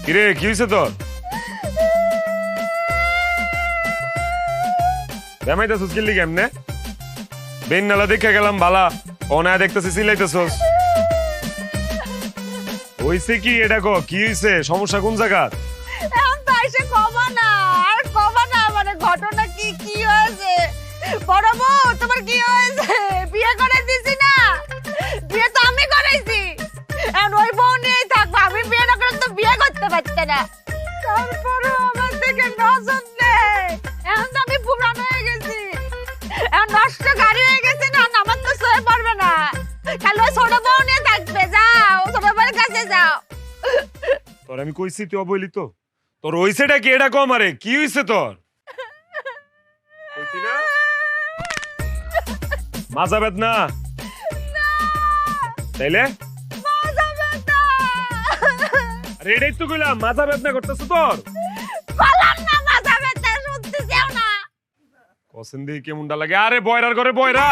কিরে কি হয়েছে তোর? বেমাইতেছিস কিল্লি কেমনে? বেন নালা দেখে গেলাম বালা, অনায় দেখতেছি সিলাইতেছস। হইছে কি এটা কো? কি হইছে? সমস্যা কোন জায়গা? এখন তো এসে কমা না, আর কমা না, মানে ঘটনা কি কি হয়েছে? বড় বউ তোমার কি হয়েছে? বিয়ে করে দিছি না, বিয়ে তো আমি করাইছি। এখন ওই বউ নিয়েই থাকবো, আমি বিয়ে না করে তো বিয়ে করতে পারতে না। তারপরে আমার থেকে নজর নেই, এখন তো আমি পুরান হয়ে গেছি, এখন নষ্ট গাড়ি হয়ে গেছে না, আমার তো সয়ে পড়বে না। খালি ওই ছোট বউ নিয়ে থাকবে, যাও ছোট বউয়ের কাছে যাও। তোর আমি কইছি তুই অবইলি তো? তোর হইছেটা কি এটা কো আমারে? কি হইছে তোর? কইতি না? মাজা বেদনা? তাইলে? মাজা ব্যথা। আরে এটাই তো কইলাম, মাজা বেদনা করতেছ তোর? বললাম না মাজা ব্যথা, শুনতেছেও না। কসেন দিয়ে কেমনটা লাগে? আরে বয়রার ঘরে বয়রা,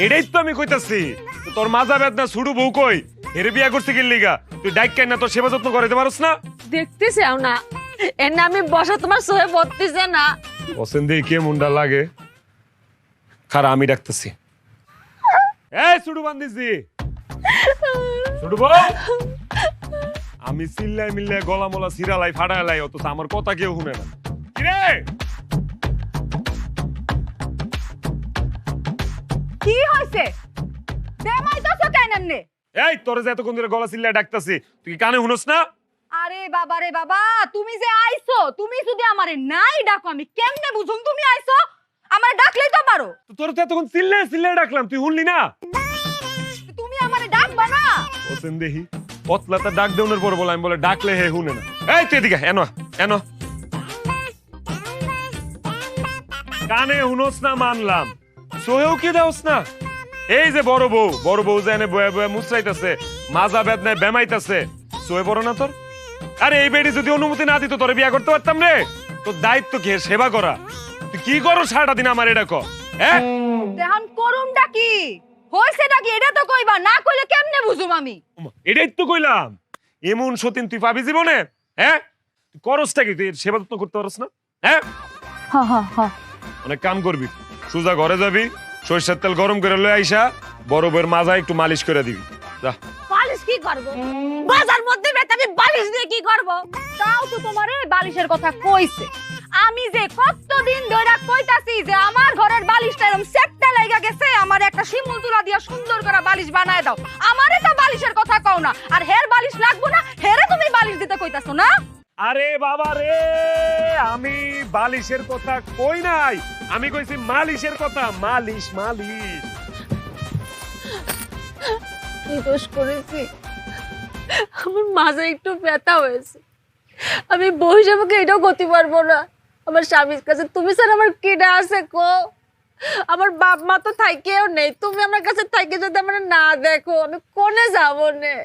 এটাই তো আমি কইতাছি। তো তোর মাজা বেদনা ছুড়ু বউ কই? এর বিয়া করতে গেলি লিগা তুই ডাইক কেন না? তোর সেবা যত্ন করে দিতে পারছ না? দেখতেছেও না, এর না আমি বসা তোমার সহে পড়তেছে না। কসেন দিয়ে কেমনটা লাগে? খারা আমি ডাকতেছি। এই ছুড়ু বান্দিছি, ছুড়ু বউ। আমি চিল্লাই মিল্লাই গলা মলা সিরালাই ফাড়ালাই, অথচ আমার কথা কেউ শুনে না। কিরে কি হইছে? দেমাইতাছো কেন এমনে? এই তোর যে এতক্ষণ ধরে গলা চিল্লাই ডাকতাছি, তুই কি কানে শুনস না? আরে বাবা রে বাবা, তুমি যে আইছো, তুমি যদি আমারে নাই ডাকো আমি কেমনে বুঝুম তুমি আইছো? আমারে ডাকলেই তো পারো। তো তোর তো এতক্ষণ চিল্লাই চিল্লাই ডাকলাম, তুই শুনলি না? তুমি আমারে ডাকবা না? ওসেন দেহি পতলাটা ডাক দেউনের পর বলে, আমি বলে ডাকলে হে শুনে না। এই তুই এদিকে এনো এনো। কানে শুনস না মানলাম, সোহেও কি দাওস না? এই যে বড় বউ যে এনে বয়ে বয়ে মুচরাইতেছে, মাজা বেদনায় বেমাইতেছে, সোহে বড় না তোর? আরে এই বেডি যদি অনুমতি না দিত তোরে বিয়া করতে পারতাম রে? তোর দায়িত্ব কি সেবা করা? তুই কি করো সারাটা দিন আমার এটা কর? হ্যাঁ দেহান করুমটা কি হইছেটা কি এটা তো কইবা, না কইলে কেমনে বুঝুম আমি? এটাই তো কইলাম, এমন সতীন তুই পাবি জীবনে? হ্যাঁ তুই করসটা কি? তুই সেবা যত্ন করতে পারস না? হ্যাঁ হা হা হা। অনেক কাম করবি, সোজা ঘরে যাবি, সরিষার তেল গরম করে লয়ে আইসা বড় বউয়ের মাজা একটু মালিশ করে দিবি। যা। বালিশ কি করব? বাজার মধ্যে বেটা আমি বালিশ দিয়ে কি করব? তাও তো তোমারে বালিশের কথা কইছে। আমি যে কতদিন ধরে কইতাছি যে আমার ঘরের বালিশটা এরকম সেটটা লাগা গেছে, আমার একটা শিমুল তুলা দিয়া সুন্দর করে বালিশ বানায় দাও। আমারে তো বালিশের কথা কও না, আর হের বালিশ লাগবো না, হেরে তুমি বালিশ দিতে কইতাছো না? আরে বাবা রে, আমি বালিশের কথা কই নাই, আমি কইছি মালিশের কথা। মালিশ মালিশ। কি দোষ করেছি? আমার মাঝে একটু ব্যথা হয়েছে, আমি বউ হিসেবে এটাও করতে পারবো না। আমার স্বামীর কাছে তুমি স্যার আমার কেডা আছে কো? আমার বাপ মা তো থাইকেও নেই, তুমি আমার কাছে থাইকে যদি আমার না দেখো আমি কোনে যাবো নে?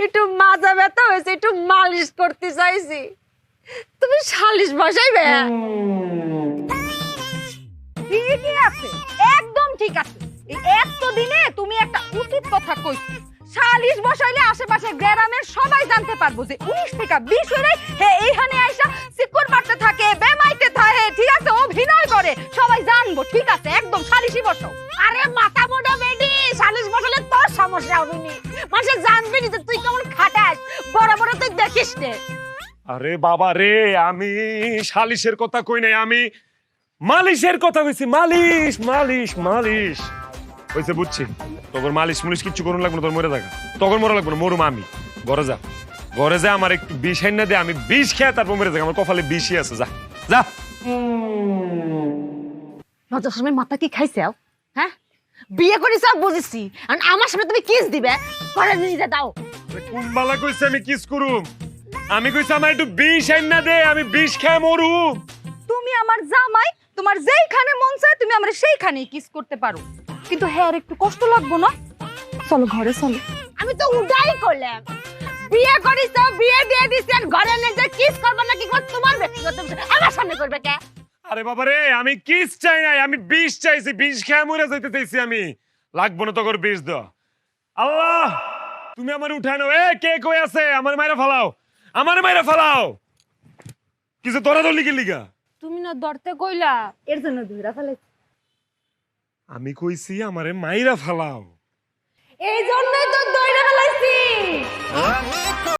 একটু মাজা ব্যথা হয়েছে, একটু মালিশ করতে চাইছি, তুমি সালিশ বসাইবে? ঠিকই আছে, একদম ঠিক আছে। এই এতদিনে তুমি একটা উচিত কথা কইছো। সালিশ বসাইলে আশেপাশে গ্রামের সবাই জানতে পারবো যে 19 থেকে 20 হইলে হে এইখানে আইসা সিকুর মারতে থাকে, বেমাইতে থাকে, ঠিক আছে, অভিনয় করে, সবাই জানবো, ঠিক আছে, একদম সালিশই বসাও। আরে মাথা মোটা বেডি, সালিশ বসালে তোর সমস্যা হবে নি, মানুষ জানবে নি যে তুই কেমন খাটাস, বড় বড় তুই দেখিস নে। আরে বাবা রে, আমি সালিশের কথা কই নাই, আমি মালিশের কথা কইছি। মালিশ মালিশ মালিশ কইছে, বুঝছি। তোর মালিশ মুলিশ কিচ্ছু করুন লাগবে না, তোর মরে থাকা তখন মরা লাগবে না, মরুম আমি। ঘরে যা, ঘরে যা, আমার একটু বিষ আইনা দে, আমি বিষ খেয়ে তারপর মরে থাকা, আমার কপালে বিষই আছে। যা যা। লজ্জার সময় মাথা কি খাইছাও? হ্যাঁ, বিয়ে করিস বুঝেছি, আর আমার সামনে তুমি কিস দিবে, করে নিয়ে দাও। কোন বালা কইছে আমি কিস করুম? আমি কইছি আমার একটু বিষ আইনা দে, আমি বিষ খেয়ে মরুম। তুমি আমার জামাই, তোমার যেইখানে মন চায় তুমি আমরা সেইখানেই কিস করতে পারো, কিন্তু হ্যাঁ আর একটু কষ্ট লাগবো না? চলো ঘরে চলো। আমি তো উডাই করলাম, বিয়ে করিস তো বিয়ে দিয়ে দিছেন, ঘরে নিয়ে যে কিস করবে না কি করবে তোমার ব্যক্তিগত বিষয়, আমার সামনে করবে কে? আরে বাবা রে, আমি কিস চাই নাই, আমি বিষ চাইছি, বিষ খেয়ে মরে যাইতে চাইছি আমি। লাগবো না তোর বিষ দাও। আল্লাহ তুমি আমার উঠানো। এ কে কই আছে? আমার মাইরা ফালাও, আমারে মাইরা ফালাও কিছু তোরা দলি কি লিগা তুমি না ধরতে কইলা এর জন্য ধইরা ফেলাইছি। আমি কইছি আমারে মাইরা ফালাও এই জন্যই তো ধইরা ফেলাইছি।